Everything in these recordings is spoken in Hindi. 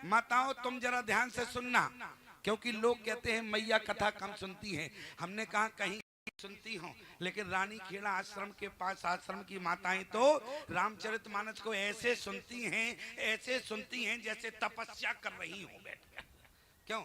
माताओं तुम जरा ध्यान से सुनना, क्योंकि लोग कहते हैं मैया कथा कम सुनती हैं। हमने कहा कहीं सुनती हो, लेकिन रानी खेड़ा आश्रम के पास आश्रम की माताएं तो रामचरितमानस को ऐसे सुनती हैं, ऐसे सुनती हैं जैसे तपस्या कर रही हो बैठ। क्यों?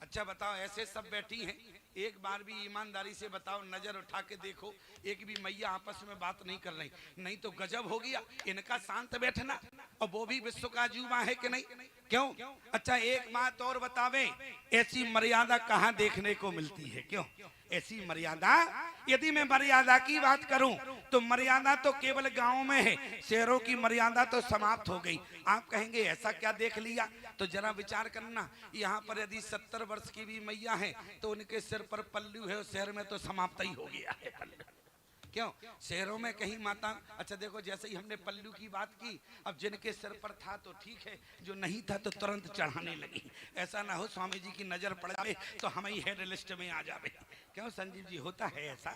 अच्छा बताओ, ऐसे सब बैठी हैं, एक बार भी ईमानदारी से बताओ, नजर उठा के देखो, एक भी मैया आपस में बात नहीं कर रही। नहीं तो गजब हो गया इनका शांत बैठना, और वो भी विश्व का अजूबा है कि नहीं? क्यों? अच्छा एक बात और बतावे, ऐसी मर्यादा कहाँ देखने को मिलती है? क्यों ऐसी मर्यादा? यदि मैं मर्यादा की बात करूं तो मर्यादा तो केवल गांव में है, शहरों की मर्यादा तो समाप्त हो गई। आप कहेंगे ऐसा क्या देख लिया? तो जरा विचार करना, यहाँ पर यदि 70 वर्ष की भी मैया है तो उनके सिर पर पल्लू है, और शहर में तो समाप्त ही हो गया है पल्लू। क्यों? शहरों में कहीं माता, अच्छा देखो जैसे ही हमने पल्लू की बात की, अब जिनके सिर पर था तो ठीक है, जो नहीं था तो तुरंत चढ़ाने लगी। ऐसा ना हो स्वामी जी की नजर पड़ जाए तो हम ही हेड लिस्ट में आ जावे। क्यों संजीव जी, होता है ऐसा?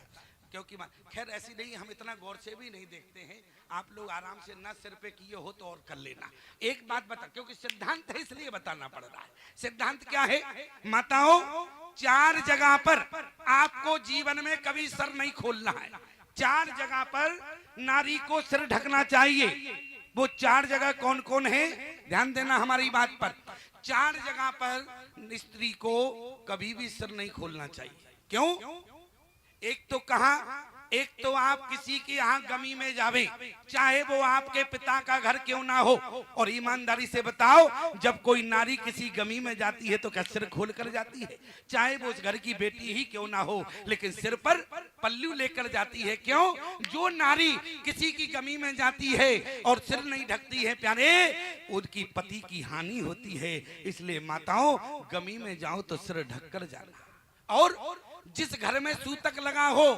क्योंकि खैर ऐसी नहीं, हम इतना गौर से भी नहीं देखते हैं। आप लोग आराम से ना सिर पे किए हो तो और कर लेना। एक बात बता, क्योंकि सिद्धांत है इसलिए बताना पड़ रहा है। सिद्धांत क्या है माताओं? 4 जगह पर आपको जीवन में कभी सर नहीं खोलना है। 4 जगह पर नारी को सिर ढकना चाहिए। वो 4 जगह कौन कौन है? ध्यान देना हमारी बात पर। 4 जगह पर स्त्री को कभी भी सिर नहीं खोलना चाहिए। क्यों? एक तो कहा, एक तो आप किसी के यहाँ गमी में जावे, चाहे वो आपके पिता का घर क्यों ना हो, और ईमानदारी से बताओ जब कोई नारी किसी गमी में जाती है तो क्या सिर खोल कर जाती है? चाहे वो उस घर की बेटी ही क्यों ना हो, लेकिन सिर पर पल्लू लेकर जाती है। क्यों? जो नारी किसी की गमी में जाती है और सिर नहीं ढकती है प्यारे, उनकी पति की हानि होती है। इसलिए माताओं गमी में जाओ तो सिर ढक कर जाना, और जिस घर में सूतक लगा हो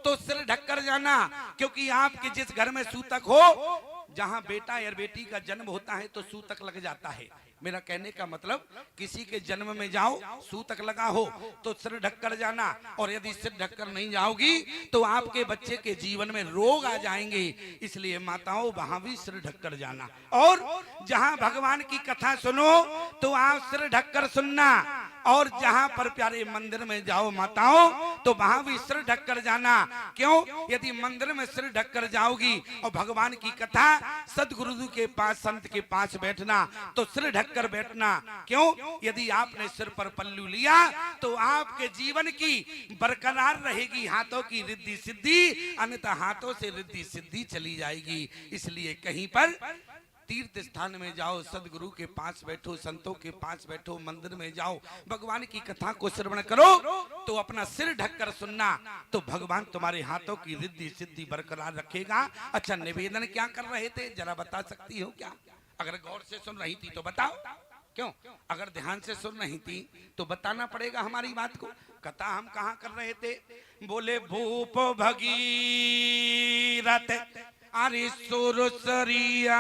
तो सिर ढककर जाना, क्योंकि आपके जिस घर में सूतक हो, जहां बेटा या बेटी का जन्म होता है तो सूतक लग जाता है। मेरा कहने का मतलब, किसी के जन्म में जाओ सूतक लगा हो तो सिर ढककर जाना, और यदि सिर ढककर नहीं जाओगी तो आपके बच्चे के जीवन में रोग आ जाएंगे। इसलिए माताओं वहां भी सिर ढककर जाना, और जहां भगवान की कथा सुनो तो आप सिर ढककर सुनना, और जहां पर प्यारे मंदिर में जाओ माताओं तो वहां भी सिर ढककर जाना। क्यों? यदि मंदिर में सिर ढककर जाओगी और भगवान की कथा सदगुरु के पास, संत के पास बैठना तो सिर ढककर बैठना। क्यों? यदि आपने सिर पर पल्लू लिया तो आपके जीवन की बरकरार रहेगी हाथों की रिद्धि सिद्धि, अन्यथा हाथों से रिद्धि सिद्धि चली जाएगी। इसलिए कहीं पर तीर्थ स्थान में जाओ, सदगुरु के पास बैठो, संतों के पास बैठो, मंदिर में जाओ, भगवान की कथा को श्रवण करो तो अपना सिर ढककर सुनना, तो भगवान तुम्हारे हाथों की रिद्धि सिद्धि बरकरार रखेगा। अच्छा निवेदन क्या कर रहे थे जरा बता सकती हो क्या? अगर गौर से सुन रही थी तो बताओ। क्यों? अगर ध्यान से सुन रही थी तो बताना पड़ेगा हमारी बात को। कथा हम कहाँ कर रहे थे? बोले भूप भगीरथ अरे सुरसरिया